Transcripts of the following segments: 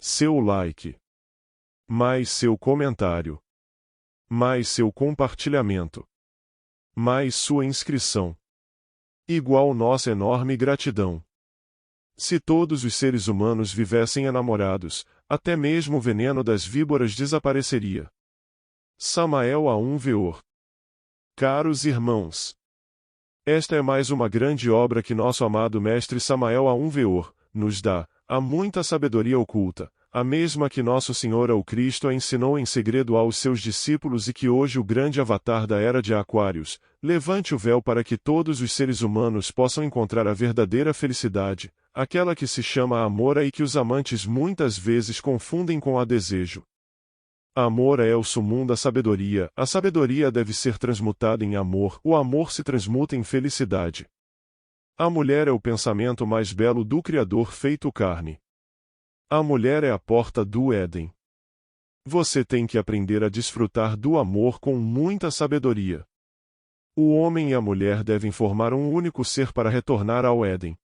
seu like, mais seu comentário, mais seu compartilhamento, mais sua inscrição. Igual nossa enorme gratidão. Se todos os seres humanos vivessem enamorados, até mesmo o veneno das víboras desapareceria. Samael a 1 Veor. Caros irmãos, esta é mais uma grande obra que nosso amado mestre Samael a 1 Veor nos dá. Há muita sabedoria oculta, a mesma que nosso Senhor o Cristo a ensinou em segredo aos seus discípulos e que hoje o grande avatar da era de Aquários, levante o véu para que todos os seres humanos possam encontrar a verdadeira felicidade, aquela que se chama amor e que os amantes muitas vezes confundem com a desejo. Amor é o sumum da sabedoria, a sabedoria deve ser transmutada em amor, o amor se transmuta em felicidade. A mulher é o pensamento mais belo do Criador feito carne. A mulher é a porta do Éden. Você tem que aprender a desfrutar do amor com muita sabedoria. O homem e a mulher devem formar um único ser para retornar ao Éden.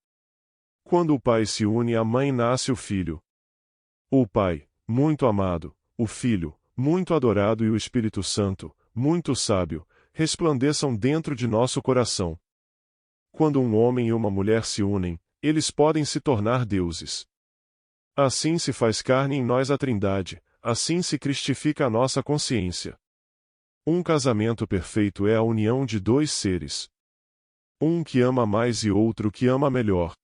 Quando o pai se une à mãe nasce o filho. O pai, muito amado, o filho, muito adorado e o Espírito Santo, muito sábio, resplandeçam dentro de nosso coração. Quando um homem e uma mulher se unem, eles podem se tornar deuses. Assim se faz carne em nós a Trindade, assim se cristifica a nossa consciência. Um casamento perfeito é a união de dois seres. Um que ama mais e outro que ama melhor.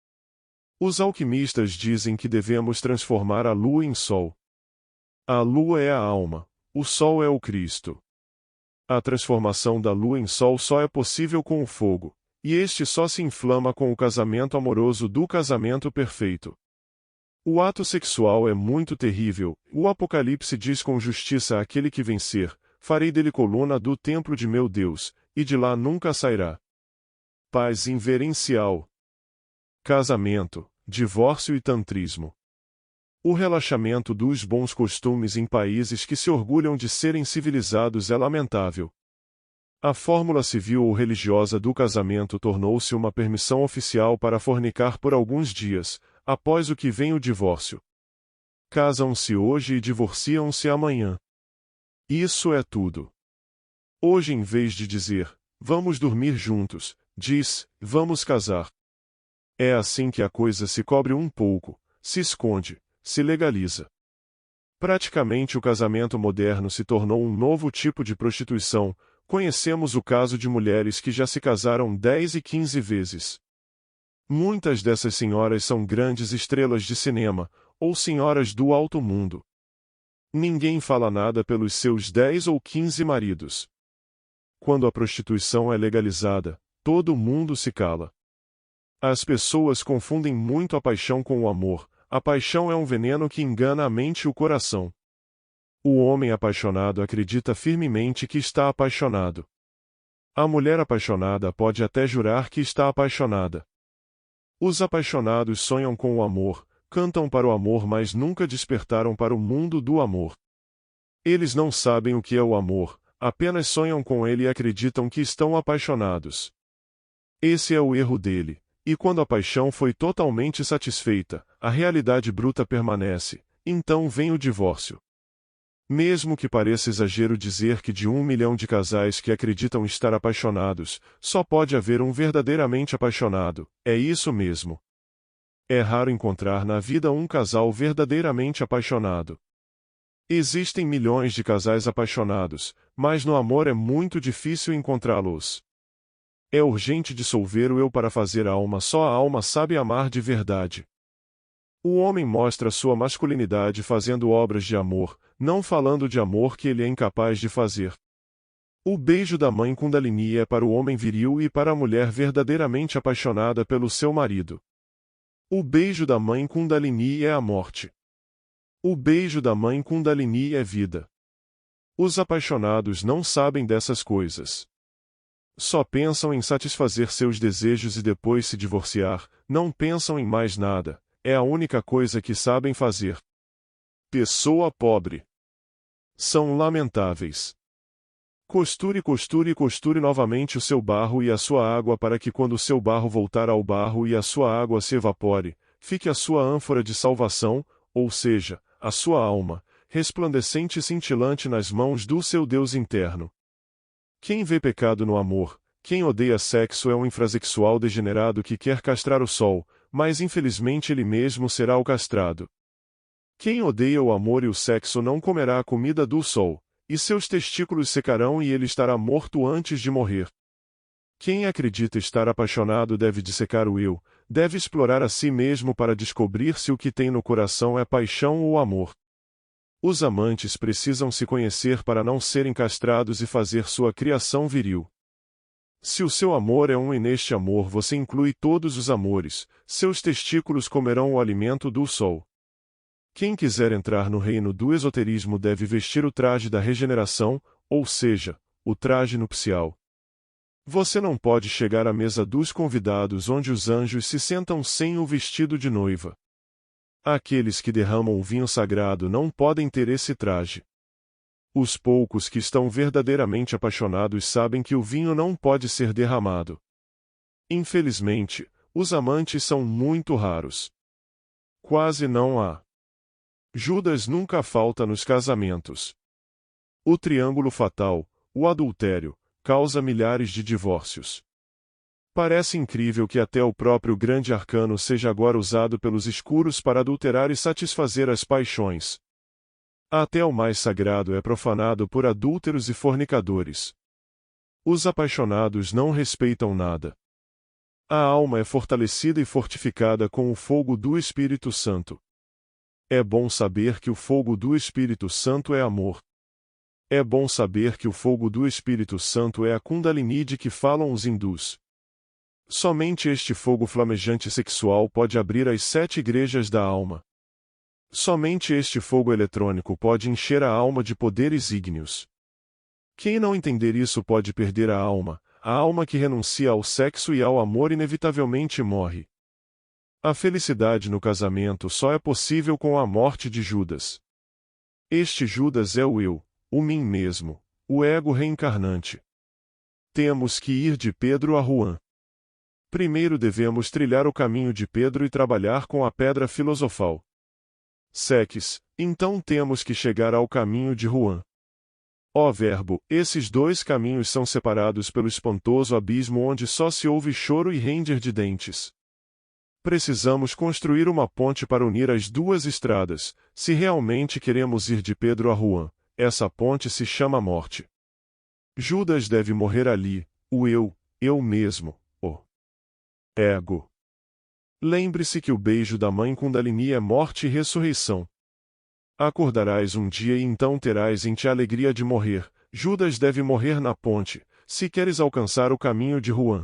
Os alquimistas dizem que devemos transformar a lua em sol. A lua é a alma, o sol é o Cristo. A transformação da lua em sol só é possível com o fogo, e este só se inflama com o casamento amoroso do casamento perfeito. O ato sexual é muito terrível, o Apocalipse diz com justiça àquele que vencer, farei dele coluna do templo de meu Deus, e de lá nunca sairá. Paz inverencial. Casamento, divórcio e tantrismo. O relaxamento dos bons costumes em países que se orgulham de serem civilizados é lamentável. A fórmula civil ou religiosa do casamento tornou-se uma permissão oficial para fornicar por alguns dias, após o que vem o divórcio. Casam-se hoje e divorciam-se amanhã. Isso é tudo. Hoje, em vez de dizer, vamos dormir juntos, diz, vamos casar. É assim que a coisa se cobre um pouco, se esconde, se legaliza. Praticamente o casamento moderno se tornou um novo tipo de prostituição. Conhecemos o caso de mulheres que já se casaram 10 e 15 vezes. Muitas dessas senhoras são grandes estrelas de cinema, ou senhoras do alto mundo. Ninguém fala nada pelos seus 10 ou 15 maridos. Quando a prostituição é legalizada, todo mundo se cala. As pessoas confundem muito a paixão com o amor. A paixão é um veneno que engana a mente e o coração. O homem apaixonado acredita firmemente que está apaixonado. A mulher apaixonada pode até jurar que está apaixonada. Os apaixonados sonham com o amor, cantam para o amor, mas nunca despertaram para o mundo do amor. Eles não sabem o que é o amor, apenas sonham com ele e acreditam que estão apaixonados. Esse é o erro dele, e quando a paixão foi totalmente satisfeita, a realidade bruta permanece, então vem o divórcio. Mesmo que pareça exagero dizer que de 1 milhão de casais que acreditam estar apaixonados, só pode haver um verdadeiramente apaixonado, é isso mesmo. É raro encontrar na vida um casal verdadeiramente apaixonado. Existem milhões de casais apaixonados, mas no amor é muito difícil encontrá-los. É urgente dissolver o eu para fazer a alma, só a alma sabe amar de verdade. O homem mostra sua masculinidade fazendo obras de amor, não falando de amor que ele é incapaz de fazer. O beijo da mãe Kundalini é para o homem viril e para a mulher verdadeiramente apaixonada pelo seu marido. O beijo da mãe Kundalini é a morte. O beijo da mãe Kundalini é vida. Os apaixonados não sabem dessas coisas. Só pensam em satisfazer seus desejos e depois se divorciar, não pensam em mais nada. É a única coisa que sabem fazer. Pessoa pobre. São lamentáveis. Costure, costure e costure novamente o seu barro e a sua água para que quando o seu barro voltar ao barro e a sua água se evapore, fique a sua ânfora de salvação, ou seja, a sua alma, resplandecente e cintilante nas mãos do seu Deus interno. Quem vê pecado no amor, quem odeia sexo é um infrasexual degenerado que quer castrar o sol, mas infelizmente ele mesmo será o castrado. Quem odeia o amor e o sexo não comerá a comida do sol, e seus testículos secarão e ele estará morto antes de morrer. Quem acredita estar apaixonado deve dissecar o eu, deve explorar a si mesmo para descobrir se o que tem no coração é paixão ou amor. Os amantes precisam se conhecer para não serem castrados e fazer sua criação viril. Se o seu amor é um e neste amor você inclui todos os amores, seus testículos comerão o alimento do sol. Quem quiser entrar no reino do esoterismo deve vestir o traje da regeneração, ou seja, o traje nupcial. Você não pode chegar à mesa dos convidados onde os anjos se sentam sem o vestido de noiva. Aqueles que derramam o vinho sagrado não podem ter esse traje. Os poucos que estão verdadeiramente apaixonados sabem que o vinho não pode ser derramado. Infelizmente, os amantes são muito raros. Quase não há. Judas nunca falta nos casamentos. O triângulo fatal, o adultério, causa milhares de divórcios. Parece incrível que até o próprio grande arcano seja agora usado pelos escuros para adulterar e satisfazer as paixões. Até o mais sagrado é profanado por adúlteros e fornicadores. Os apaixonados não respeitam nada. A alma é fortalecida e fortificada com o fogo do Espírito Santo. É bom saber que o fogo do Espírito Santo é amor. É bom saber que o fogo do Espírito Santo é a Kundalini de que falam os hindus. Somente este fogo flamejante sexual pode abrir as 7 igrejas da alma. Somente este fogo eletrônico pode encher a alma de poderes ígneos. Quem não entender isso pode perder a alma que renuncia ao sexo e ao amor inevitavelmente morre. A felicidade no casamento só é possível com a morte de Judas. Este Judas é o eu, o mim mesmo, o ego reencarnante. Temos que ir de Pedro a Juan. Primeiro devemos trilhar o caminho de Pedro e trabalhar com a pedra filosofal. Seques, então temos que chegar ao caminho de Juan. Ó Verbo, esses dois caminhos são separados pelo espantoso abismo onde só se ouve choro e ranger de dentes. Precisamos construir uma ponte para unir as duas estradas, se realmente queremos ir de Pedro a Juan. Essa ponte se chama morte. Judas deve morrer ali, o eu mesmo, o ego. Lembre-se que o beijo da mãe Kundalini é morte e ressurreição. Acordarás um dia e então terás em ti a alegria de morrer. Judas deve morrer na ponte, se queres alcançar o caminho de Juan.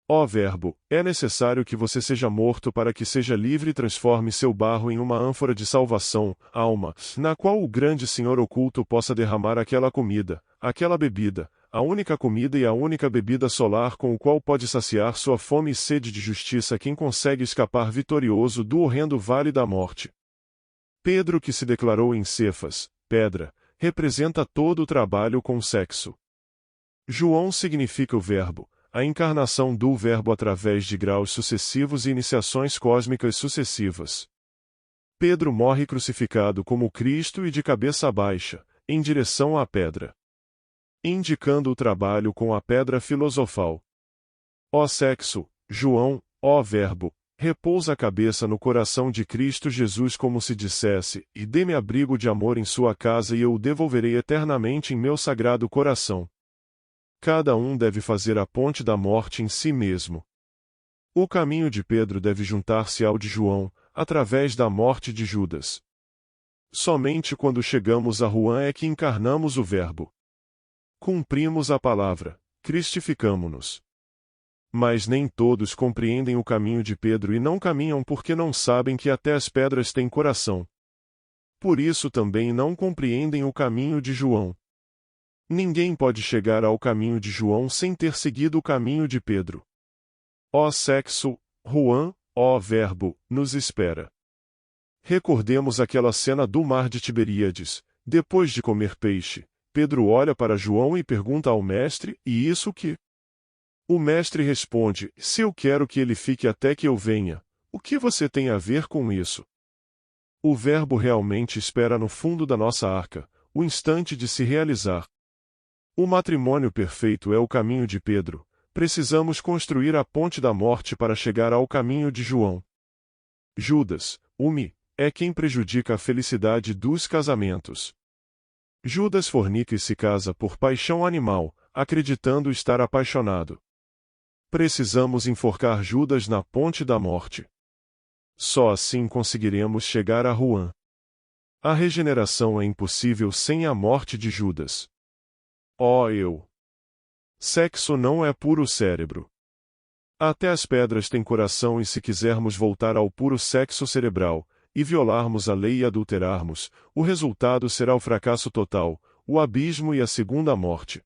Ó Verbo, é necessário que você seja morto para que seja livre e transforme seu barro em uma ânfora de salvação, alma, na qual o grande Senhor oculto possa derramar aquela comida, aquela bebida, a única comida e a única bebida solar com o qual pode saciar sua fome e sede de justiça quem consegue escapar vitorioso do horrendo vale da morte. Pedro que se declarou em Cefas, pedra, representa todo o trabalho com sexo. João significa o Verbo, a encarnação do Verbo através de graus sucessivos e iniciações cósmicas sucessivas. Pedro morre crucificado como Cristo e de cabeça baixa, em direção à pedra, indicando o trabalho com a pedra filosofal. Ó sexo, João, ó Verbo, repousa a cabeça no coração de Cristo Jesus como se dissesse, e dê-me abrigo de amor em sua casa e eu o devolverei eternamente em meu sagrado coração. Cada um deve fazer a ponte da morte em si mesmo. O caminho de Pedro deve juntar-se ao de João, através da morte de Judas. Somente quando chegamos a Juan é que encarnamos o Verbo. Cumprimos a palavra, cristificamo-nos. Mas nem todos compreendem o caminho de Pedro e não caminham porque não sabem que até as pedras têm coração. Por isso também não compreendem o caminho de João. Ninguém pode chegar ao caminho de João sem ter seguido o caminho de Pedro. Ó sexo, Juan, ó Verbo, nos espera. Recordemos aquela cena do mar de Tiberíades. Depois de comer peixe, Pedro olha para João e pergunta ao mestre, e isso que? O mestre responde, se eu quero que ele fique até que eu venha, o que você tem a ver com isso? O verbo realmente espera no fundo da nossa arca, o instante de se realizar. O matrimônio perfeito é o caminho de Pedro, precisamos construir a ponte da morte para chegar ao caminho de João. Judas, é quem prejudica a felicidade dos casamentos. Judas fornica e se casa por paixão animal, acreditando estar apaixonado. Precisamos enforcar Judas na ponte da morte. Só assim conseguiremos chegar a Juan. A regeneração é impossível sem a morte de Judas. Sexo não é puro cérebro. Até as pedras têm coração e se quisermos voltar ao puro sexo cerebral, e violarmos a lei e adulterarmos, o resultado será o fracasso total, o abismo e a segunda morte.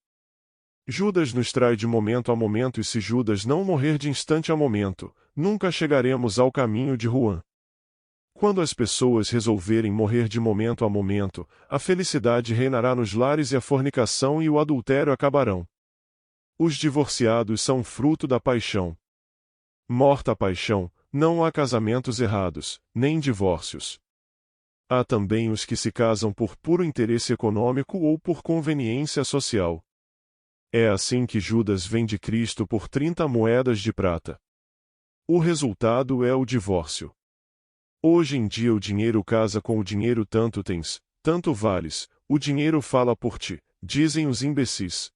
Judas nos trai de momento a momento e se Judas não morrer de instante a momento, nunca chegaremos ao caminho de Juan. Quando as pessoas resolverem morrer de momento a momento, a felicidade reinará nos lares e a fornicação e o adultério acabarão. Os divorciados são fruto da paixão. Morta a paixão, não há casamentos errados, nem divórcios. Há também os que se casam por puro interesse econômico ou por conveniência social. É assim que Judas vende Cristo por 30 moedas de prata. O resultado é o divórcio. Hoje em dia o dinheiro casa com o dinheiro, tanto tens, tanto vales, o dinheiro fala por ti, dizem os imbecis.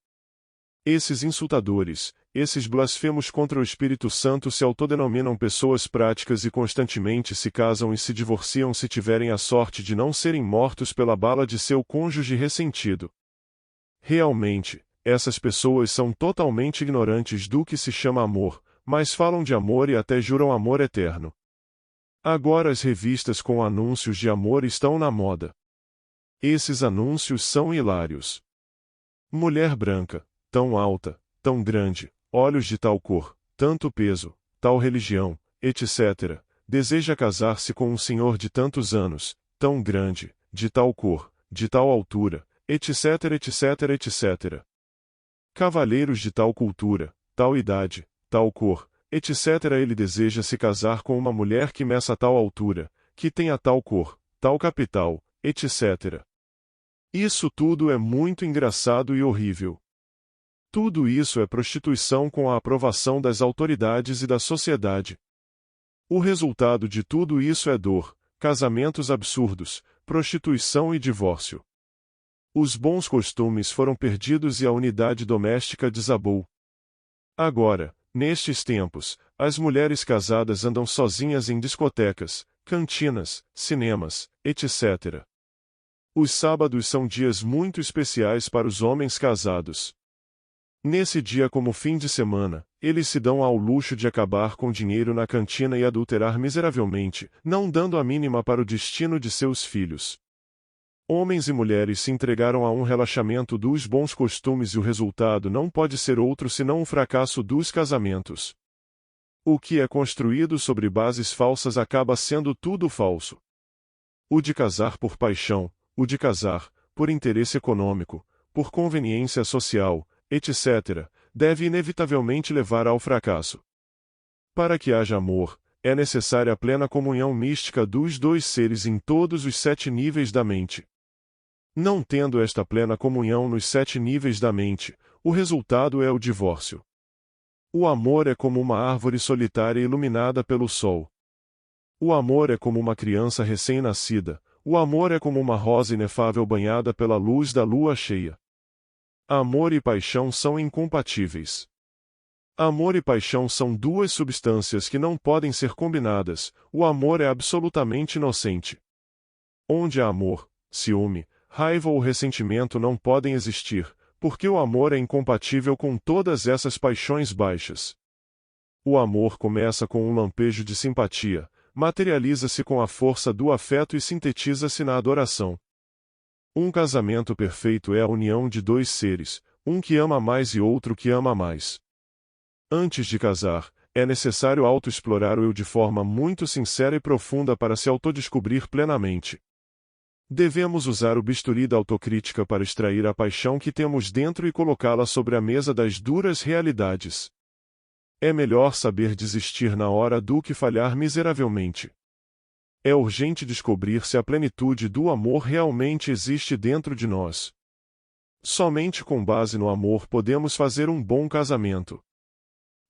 Esses insultadores, esses blasfemos contra o Espírito Santo se autodenominam pessoas práticas e constantemente se casam e se divorciam se tiverem a sorte de não serem mortos pela bala de seu cônjuge ressentido. Realmente, essas pessoas são totalmente ignorantes do que se chama amor, mas falam de amor e até juram amor eterno. Agora as revistas com anúncios de amor estão na moda. Esses anúncios são hilários. Mulher branca, tão alta, tão grande, olhos de tal cor, tanto peso, tal religião, etc., deseja casar-se com um senhor de tantos anos, tão grande, de tal cor, de tal altura, etc., etc., etc. Cavaleiros de tal cultura, tal idade, tal cor, etc. Ele deseja se casar com uma mulher que meça tal altura, que tenha tal cor, tal capital, etc. Isso tudo é muito engraçado e horrível. Tudo isso é prostituição com a aprovação das autoridades e da sociedade. O resultado de tudo isso é dor, casamentos absurdos, prostituição e divórcio. Os bons costumes foram perdidos e a unidade doméstica desabou. Agora, nestes tempos, as mulheres casadas andam sozinhas em discotecas, cantinas, cinemas, etc. Os sábados são dias muito especiais para os homens casados. Nesse dia, como fim de semana, eles se dão ao luxo de acabar com dinheiro na cantina e adulterar miseravelmente, não dando a mínima para o destino de seus filhos. Homens e mulheres se entregaram a um relaxamento dos bons costumes e o resultado não pode ser outro senão o fracasso dos casamentos. O que é construído sobre bases falsas acaba sendo tudo falso. O de casar por paixão, o de casar, por interesse econômico, por conveniência social, etc., deve inevitavelmente levar ao fracasso. Para que haja amor, é necessária a plena comunhão mística dos dois seres em todos os 7 níveis da mente. Não tendo esta plena comunhão nos 7 níveis da mente, o resultado é o divórcio. O amor é como uma árvore solitária iluminada pelo sol. O amor é como uma criança recém-nascida, o amor é como uma rosa inefável banhada pela luz da lua cheia. Amor e paixão são incompatíveis. Amor e paixão são duas substâncias que não podem ser combinadas, o amor é absolutamente inocente. Onde há amor, ciúme, raiva ou ressentimento não podem existir, porque o amor é incompatível com todas essas paixões baixas. O amor começa com um lampejo de simpatia, materializa-se com a força do afeto e sintetiza-se na adoração. Um casamento perfeito é a união de dois seres, um que ama mais e outro que ama mais. Antes de casar, é necessário autoexplorar o eu de forma muito sincera e profunda para se autodescobrir plenamente. Devemos usar o bisturi da autocrítica para extrair a paixão que temos dentro e colocá-la sobre a mesa das duras realidades. É melhor saber desistir na hora do que falhar miseravelmente. É urgente descobrir se a plenitude do amor realmente existe dentro de nós. Somente com base no amor podemos fazer um bom casamento.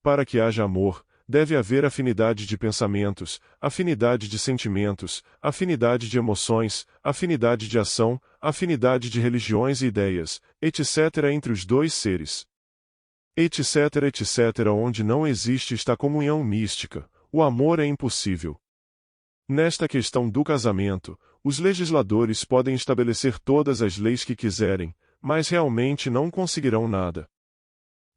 Para que haja amor, deve haver afinidade de pensamentos, afinidade de sentimentos, afinidade de emoções, afinidade de ação, afinidade de religiões e ideias, etc. entre os dois seres. Etc. etc. Onde não existe esta comunhão mística, o amor é impossível. Nesta questão do casamento, os legisladores podem estabelecer todas as leis que quiserem, mas realmente não conseguirão nada.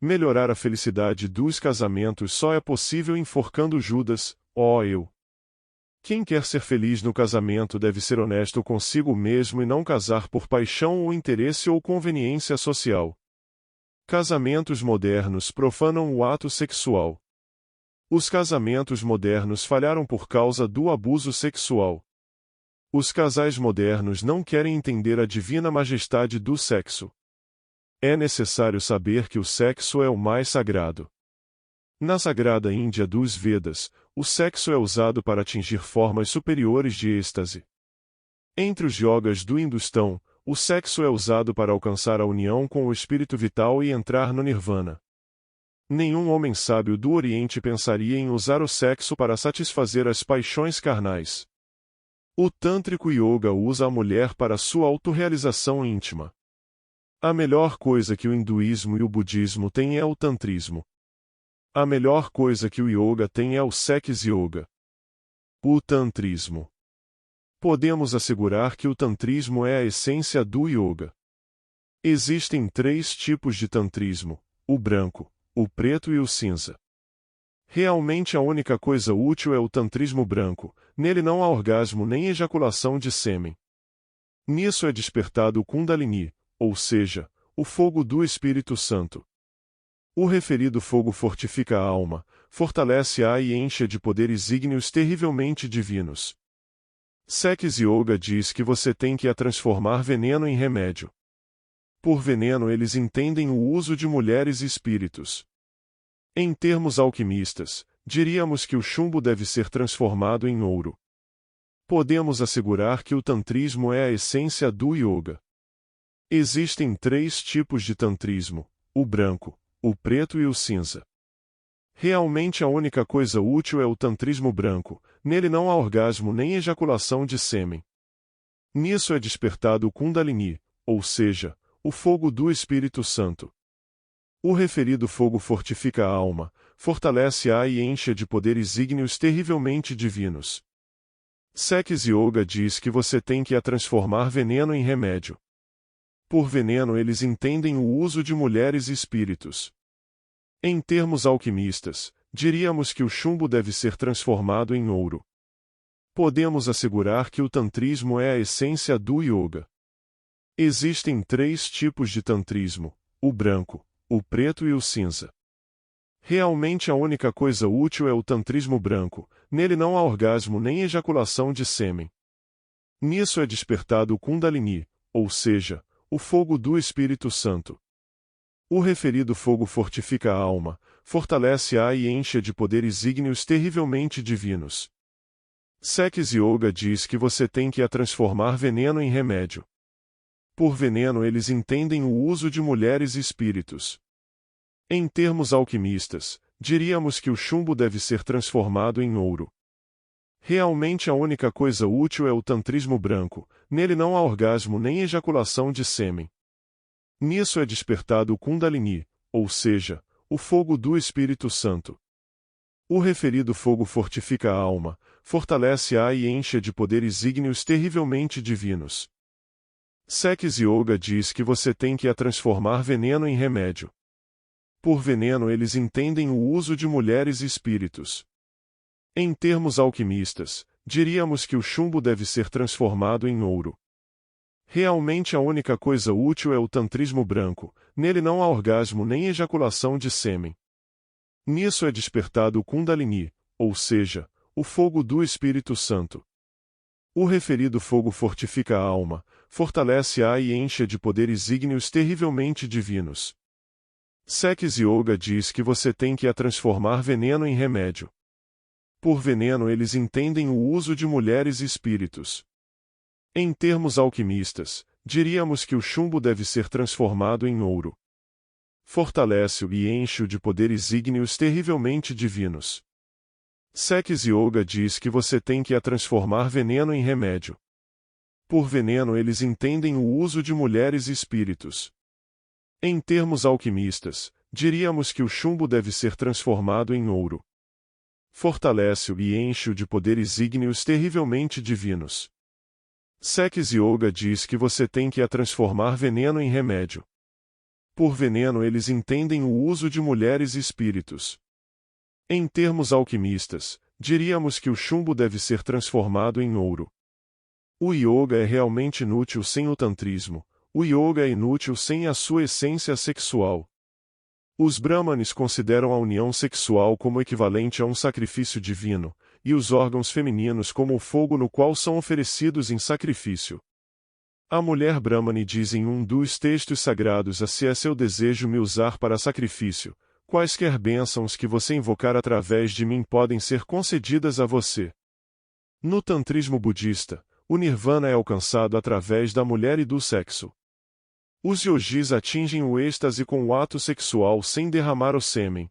Melhorar a felicidade dos casamentos só é possível enforcando Judas, ó eu. Quem quer ser feliz no casamento deve ser honesto consigo mesmo e não casar por paixão ou interesse ou conveniência social. Casamentos modernos profanam o ato sexual. Os casamentos modernos falharam por causa do abuso sexual. Os casais modernos não querem entender a divina majestade do sexo. É necessário saber que o sexo é o mais sagrado. Na sagrada Índia dos Vedas, o sexo é usado para atingir formas superiores de êxtase. Entre os yogas do Hindustão, o sexo é usado para alcançar a união com o espírito vital e entrar no nirvana. Nenhum homem sábio do Oriente pensaria em usar o sexo para satisfazer as paixões carnais. O tântrico yoga usa a mulher para sua autorrealização íntima. A melhor coisa que o hinduísmo e o budismo têm é o tantrismo. A melhor coisa que o yoga tem é o sex yoga. O tantrismo. Podemos assegurar que o tantrismo é a essência do yoga. Existem 3 tipos de tantrismo: o branco, o preto e o cinza. Realmente a única coisa útil é o tantrismo branco, nele não há orgasmo nem ejaculação de sêmen. Nisso é despertado o Kundalini, ou seja, o fogo do Espírito Santo. O referido fogo fortifica a alma, fortalece-a e enche de poderes ígneos terrivelmente divinos. Sex Yoga diz que você tem que a transformar veneno em remédio. Por veneno eles entendem o uso de mulheres e espíritos. Em termos alquimistas, diríamos que o chumbo deve ser transformado em ouro. Podemos assegurar que o tantrismo é a essência do yoga. Existem 3 tipos de tantrismo: o branco, o preto e o cinza. Realmente a única coisa útil é o tantrismo branco, nele não há orgasmo nem ejaculação de sêmen. Nisso é despertado o Kundalini, ou seja, o fogo do Espírito Santo. O referido fogo fortifica a alma, fortalece-a e enche de poderes ígneos terrivelmente divinos. Sex Yoga diz que você tem que a transformar veneno em remédio. Por veneno eles entendem o uso de mulheres e espíritos. Em termos alquimistas, diríamos que o chumbo deve ser transformado em ouro. Podemos assegurar que o tantrismo é a essência do yoga. Existem 3 tipos de tantrismo: o branco, o preto e o cinza. Realmente a única coisa útil é o tantrismo branco, nele não há orgasmo nem ejaculação de sêmen. Nisso é despertado o Kundalini, ou seja, o fogo do Espírito Santo. O referido fogo fortifica a alma, fortalece-a e enche de poderes ígneos terrivelmente divinos. Sex Yoga diz que você tem que a transformar veneno em remédio. Por veneno eles entendem o uso de mulheres e espíritos. Em termos alquimistas, diríamos que o chumbo deve ser transformado em ouro. Realmente a única coisa útil é o tantrismo branco, nele não há orgasmo nem ejaculação de sêmen. Nisso é despertado o Kundalini, ou seja, o fogo do Espírito Santo. O referido fogo fortifica a alma, fortalece-a e enche de poderes ígneos terrivelmente divinos. Sex Yoga diz que você tem que a transformar veneno em remédio. Por veneno eles entendem o uso de mulheres e espíritos. Em termos alquimistas, diríamos que o chumbo deve ser transformado em ouro. Realmente a única coisa útil é o tantrismo branco, nele não há orgasmo nem ejaculação de sêmen. Nisso é despertado o Kundalini, ou seja, o fogo do Espírito Santo. O referido fogo fortifica a alma, fortalece-a e enche de poderes ígneos terrivelmente divinos. Sex Yoga diz que você tem que a transformar veneno em remédio. Por veneno eles entendem o uso de mulheres e espíritos. Em termos alquimistas, diríamos que o chumbo deve ser transformado em ouro. Fortalece-o e enche-o de poderes ígneos terrivelmente divinos. Sex Yoga diz que você tem que transformar veneno em remédio. Por veneno eles entendem o uso de mulheres e espíritos. Em termos alquimistas, diríamos que o chumbo deve ser transformado em ouro. Fortalece-o e enche-o de poderes ígneos terrivelmente divinos. Sex Yoga diz que você tem que transformar veneno em remédio. Por veneno eles entendem o uso de mulheres e espíritos. Em termos alquimistas, diríamos que o chumbo deve ser transformado em ouro. O yoga é realmente inútil sem o tantrismo, o yoga é inútil sem a sua essência sexual. Os brahmanes consideram a união sexual como equivalente a um sacrifício divino, e os órgãos femininos como o fogo no qual são oferecidos em sacrifício. A mulher brahmane diz em um dos textos sagrados: se é seu desejo me usar para sacrifício, quaisquer bênçãos que você invocar através de mim podem ser concedidas a você. No tantrismo budista, o nirvana é alcançado através da mulher e do sexo. Os yogis atingem o êxtase com o ato sexual sem derramar o sêmen.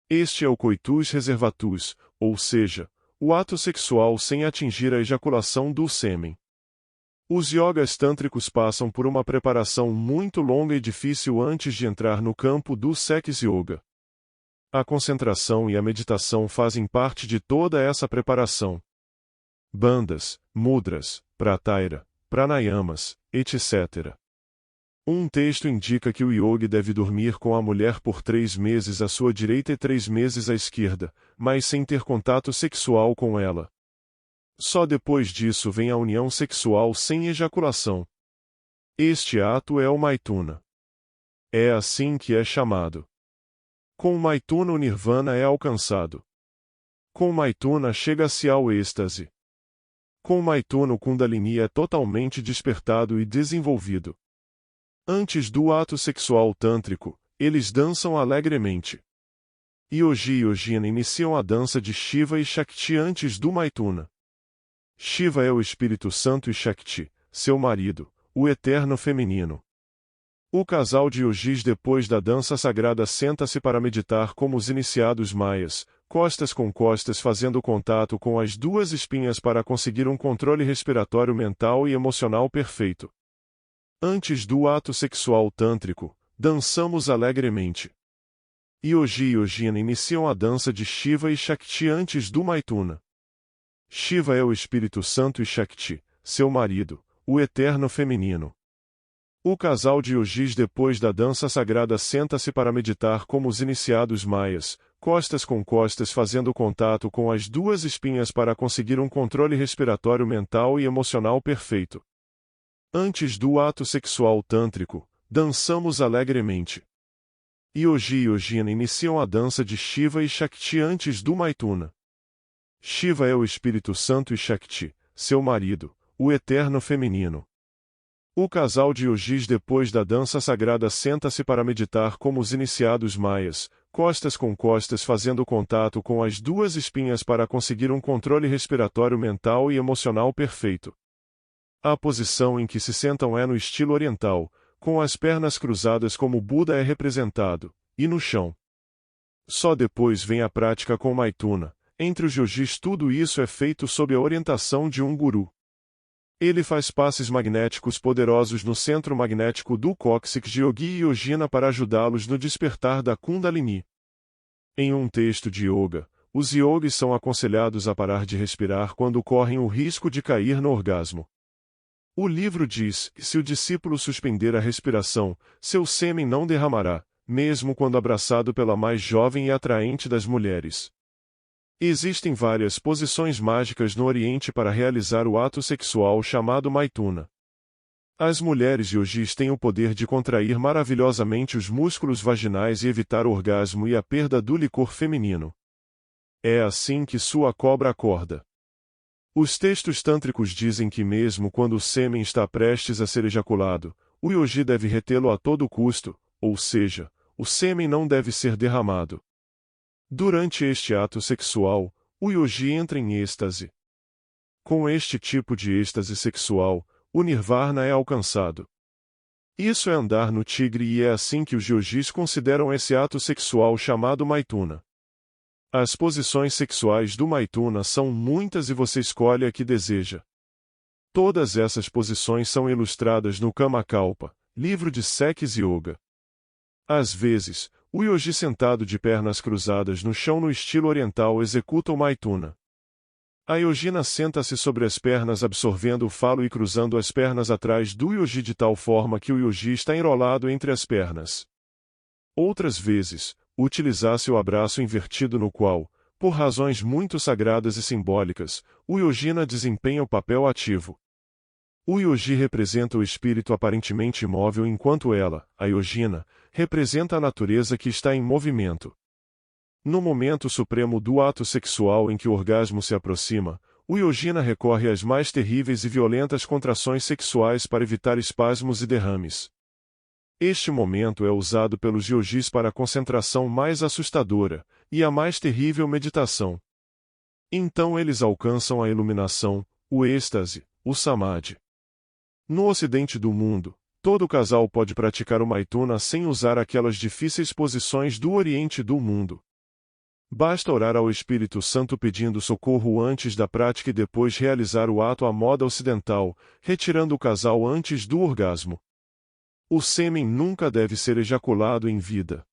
Este é o coitus reservatus, ou seja, o ato sexual sem atingir a ejaculação do sêmen. Os yogas tântricos passam por uma preparação muito longa e difícil antes de entrar no campo do sex yoga. A concentração e a meditação fazem parte de toda essa preparação. Bandhas, mudras, pratyahara, pranayamas, etc. Um texto indica que o yogi deve dormir com a mulher por 3 meses à sua direita e 3 meses à esquerda, mas sem ter contato sexual com ela. Só depois disso vem a união sexual sem ejaculação. Este ato é o maithuna. É assim que é chamado. Com o maithuna o nirvana é alcançado. Com o maithuna chega-se ao êxtase. Com o maithuna o kundalini é totalmente despertado e desenvolvido. Antes do ato sexual tântrico, eles dançam alegremente. Yogi e Yogina iniciam a dança de Shiva e Shakti antes do Maithuna. Shiva é o Espírito Santo e Shakti, seu marido, o eterno feminino. O casal de yogis depois da dança sagrada senta-se para meditar como os iniciados maias, costas com costas fazendo contato com as 2 espinhas para conseguir um controle respiratório mental e emocional perfeito. Antes do ato sexual tântrico, dançamos alegremente. Yogi e Yogina iniciam a dança de Shiva e Shakti antes do Maithuna. Shiva é o Espírito Santo e Shakti, seu marido, o eterno feminino. O casal de yogis depois da dança sagrada senta-se para meditar como os iniciados maias, costas com costas fazendo contato com as 2 espinhas para conseguir um controle respiratório mental e emocional perfeito. Antes do ato sexual tântrico, dançamos alegremente. Yogi e Yogina iniciam a dança de Shiva e Shakti antes do Maithuna. Shiva é o Espírito Santo e Shakti, seu marido, o eterno feminino. O casal de yogis depois da dança sagrada senta-se para meditar como os iniciados maias, costas com costas fazendo contato com as 2 espinhas para conseguir um controle respiratório mental e emocional perfeito. A posição em que se sentam é no estilo oriental, com as pernas cruzadas como Buda é representado, e no chão. Só depois vem a prática com Maithuna. Entre os yogis tudo isso é feito sob a orientação de um guru. Ele faz passes magnéticos poderosos no centro magnético do cóccix de Yogi e Yogina para ajudá-los no despertar da Kundalini. Em um texto de yoga, os yogis são aconselhados a parar de respirar quando correm o risco de cair no orgasmo. O livro diz que se o discípulo suspender a respiração, seu sêmen não derramará, mesmo quando abraçado pela mais jovem e atraente das mulheres. Existem várias posições mágicas no Oriente para realizar o ato sexual chamado Maithuna. As mulheres yogis têm o poder de contrair maravilhosamente os músculos vaginais e evitar o orgasmo e a perda do licor feminino. É assim que sua cobra acorda. Os textos tântricos dizem que mesmo quando o sêmen está prestes a ser ejaculado, o yogi deve retê-lo a todo custo, ou seja, o sêmen não deve ser derramado. Durante este ato sexual, O yogi entra em êxtase. Com este tipo de êxtase sexual, o nirvana é alcançado. Isso é andar no tigre e é assim que os yogis consideram esse ato sexual chamado maithuna. As posições sexuais do maithuna são muitas e você escolhe a que deseja. Todas essas posições são ilustradas no Kamakalpa, livro de Sex Yoga. Às vezes, o yogi sentado de pernas cruzadas no chão no estilo oriental executa o maithuna. A yogina senta-se sobre as pernas absorvendo o falo e cruzando as pernas atrás do yogi de tal forma que o yogi está enrolado entre as pernas. Outras vezes, utiliza-se o abraço invertido no qual, por razões muito sagradas e simbólicas, o yogina desempenha o papel ativo. O yogi representa o espírito aparentemente imóvel enquanto ela, a yogina, representa a natureza que está em movimento. No momento supremo do ato sexual em que o orgasmo se aproxima, o yogina recorre às mais terríveis e violentas contrações sexuais para evitar espasmos e derrames. Este momento é usado pelos yogis para a concentração mais assustadora, e a mais terrível meditação. Então eles alcançam a iluminação, o êxtase, o samadhi. No ocidente do mundo, todo casal pode praticar o maithuna sem usar aquelas difíceis posições do oriente do mundo. Basta orar ao Espírito Santo pedindo socorro antes da prática e depois realizar o ato à moda ocidental, retirando o casal antes do orgasmo. O sêmen nunca deve ser ejaculado em vida.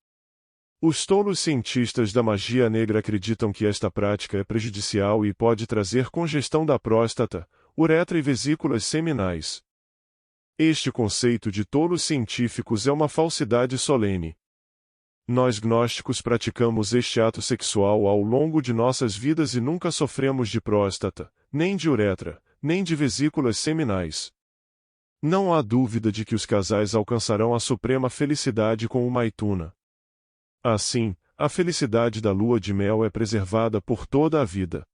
Os tolos cientistas da magia negra acreditam que esta prática é prejudicial e pode trazer congestão da próstata, uretra e vesículas seminais. Este conceito de tolos científicos é uma falsidade solene. Nós gnósticos praticamos este ato sexual ao longo de nossas vidas e nunca sofremos de próstata, nem de uretra, nem de vesículas seminais. Não há dúvida de que os casais alcançarão a suprema felicidade com o maithuna. Assim, a felicidade da lua de mel é preservada por toda a vida.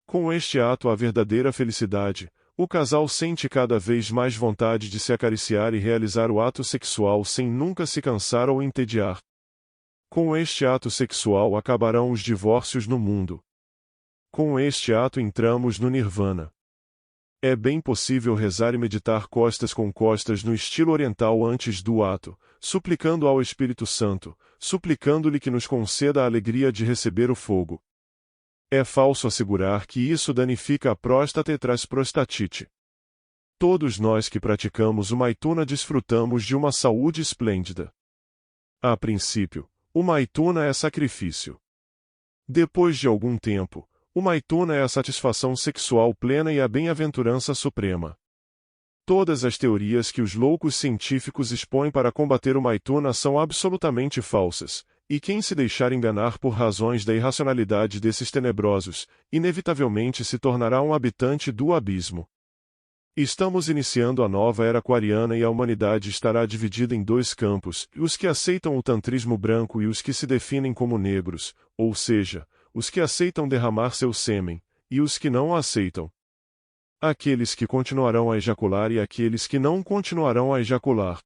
Com este ato a verdadeira felicidade, o casal sente cada vez mais vontade de se acariciar e realizar o ato sexual sem nunca se cansar ou entediar. Com este ato sexual acabarão os divórcios no mundo. Com este ato entramos no nirvana. É bem possível rezar e meditar costas com costas no estilo oriental antes do ato, suplicando ao Espírito Santo, suplicando-lhe que nos conceda a alegria de receber o fogo. É falso assegurar que isso danifica a próstata e traz prostatite. Todos nós que praticamos o maithuna desfrutamos de uma saúde esplêndida. A princípio, o maithuna é sacrifício. Depois de algum tempo, o maithuna é a satisfação sexual plena e a bem-aventurança suprema. Todas as teorias que os loucos científicos expõem para combater o maithuna são absolutamente falsas, e quem se deixar enganar por razões da irracionalidade desses tenebrosos, inevitavelmente se tornará um habitante do abismo. Estamos iniciando a nova era aquariana e a humanidade estará dividida em dois campos, os que aceitam o tantrismo branco e os que se definem como negros, ou seja, os que aceitam derramar seu sêmen, e os que não o aceitam. Aqueles que continuarão a ejacular e aqueles que não continuarão a ejacular.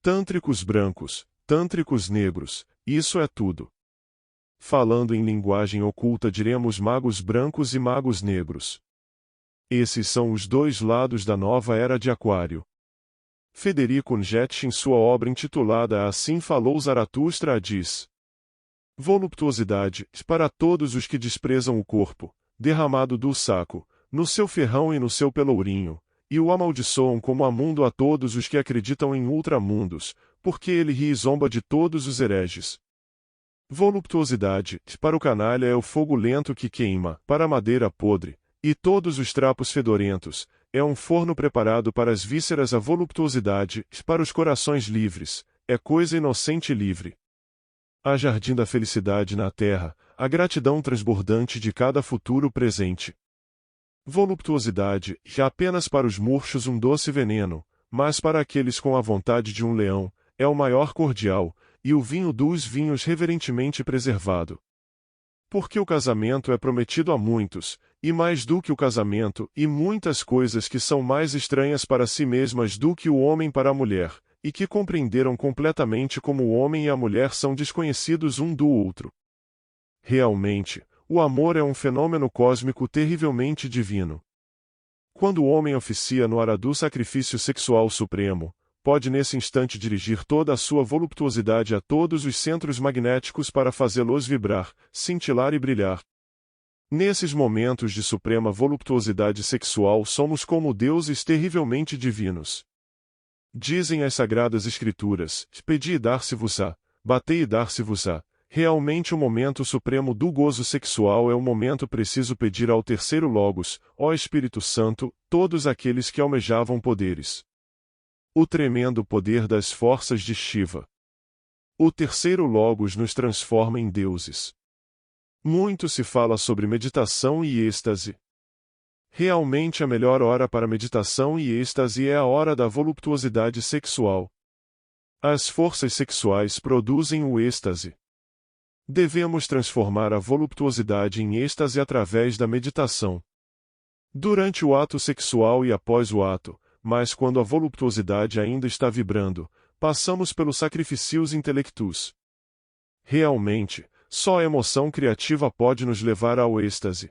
Tântricos brancos, tântricos negros, isso é tudo. Falando em linguagem oculta diremos magos brancos e magos negros. Esses são os dois lados da nova era de Aquário. Federico Nietzsche, em sua obra intitulada Assim Falou Zaratustra, diz: voluptuosidade, para todos os que desprezam o corpo, derramado do saco, no seu ferrão e no seu pelourinho, e o amaldiçoam como amundo a todos os que acreditam em ultramundos, porque ele ri e zomba de todos os hereges. Voluptuosidade, para o canalha é o fogo lento que queima, para a madeira podre, e todos os trapos fedorentos, é um forno preparado para as vísceras. A voluptuosidade, para os corações livres, é coisa inocente e livre. A jardim da felicidade na terra, a gratidão transbordante de cada futuro presente. Voluptuosidade, apenas para os murchos um doce veneno, mas para aqueles com a vontade de um leão, é o maior cordial, e o vinho dos vinhos reverentemente preservado. Porque o casamento é prometido a muitos, e mais do que o casamento, e muitas coisas que são mais estranhas para si mesmas do que o homem para a mulher, e que compreenderam completamente como o homem e a mulher são desconhecidos um do outro. Realmente, o amor é um fenômeno cósmico terrivelmente divino. Quando o homem oficia no aradu sacrifício sexual supremo, pode nesse instante dirigir toda a sua voluptuosidade a todos os centros magnéticos para fazê-los vibrar, cintilar e brilhar. Nesses momentos de suprema voluptuosidade sexual somos como deuses terrivelmente divinos. Dizem as Sagradas Escrituras: pedi e dar-se-vos-á, batei e dar-se-vos-á. Realmente o momento supremo do gozo sexual é o momento preciso pedir ao terceiro Logos, ó Espírito Santo, todos aqueles que almejavam poderes. O tremendo poder das forças de Shiva. O terceiro Logos nos transforma em deuses. Muito se fala sobre meditação e êxtase. Realmente a melhor hora para meditação e êxtase é a hora da voluptuosidade sexual. As forças sexuais produzem o êxtase. Devemos transformar a voluptuosidade em êxtase através da meditação. Durante o ato sexual e após o ato, mas quando a voluptuosidade ainda está vibrando, passamos pelos sacrifícios intelectus. Realmente, só a emoção criativa pode nos levar ao êxtase.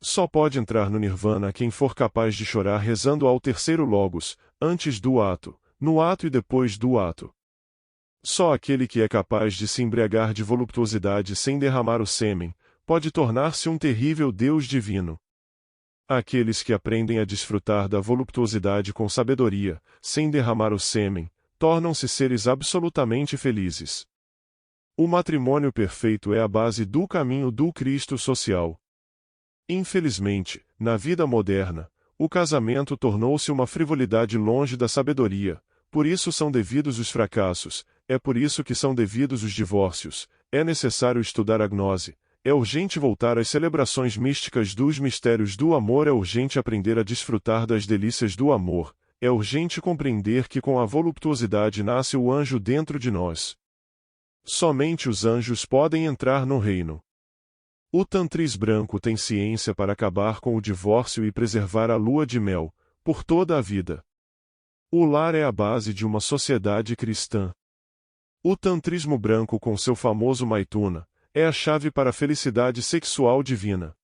Só pode entrar no nirvana quem for capaz de chorar rezando ao terceiro Logos, antes do ato, no ato e depois do ato. Só aquele que é capaz de se embriagar de voluptuosidade sem derramar o sêmen, pode tornar-se um terrível Deus divino. Aqueles que aprendem a desfrutar da voluptuosidade com sabedoria, sem derramar o sêmen, tornam-se seres absolutamente felizes. O matrimônio perfeito é a base do caminho do Cristo social. Infelizmente, na vida moderna, o casamento tornou-se uma frivolidade longe da sabedoria, por isso são devidos os fracassos, é por isso que são devidos os divórcios, é necessário estudar a gnose, é urgente voltar às celebrações místicas dos mistérios do amor, é urgente aprender a desfrutar das delícias do amor, é urgente compreender que com a voluptuosidade nasce o anjo dentro de nós. Somente os anjos podem entrar no reino. O tantris branco tem ciência para acabar com o divórcio e preservar a lua de mel, por toda a vida. O lar é a base de uma sociedade cristã. O tantrismo branco com seu famoso Maituna, é a chave para a felicidade sexual divina.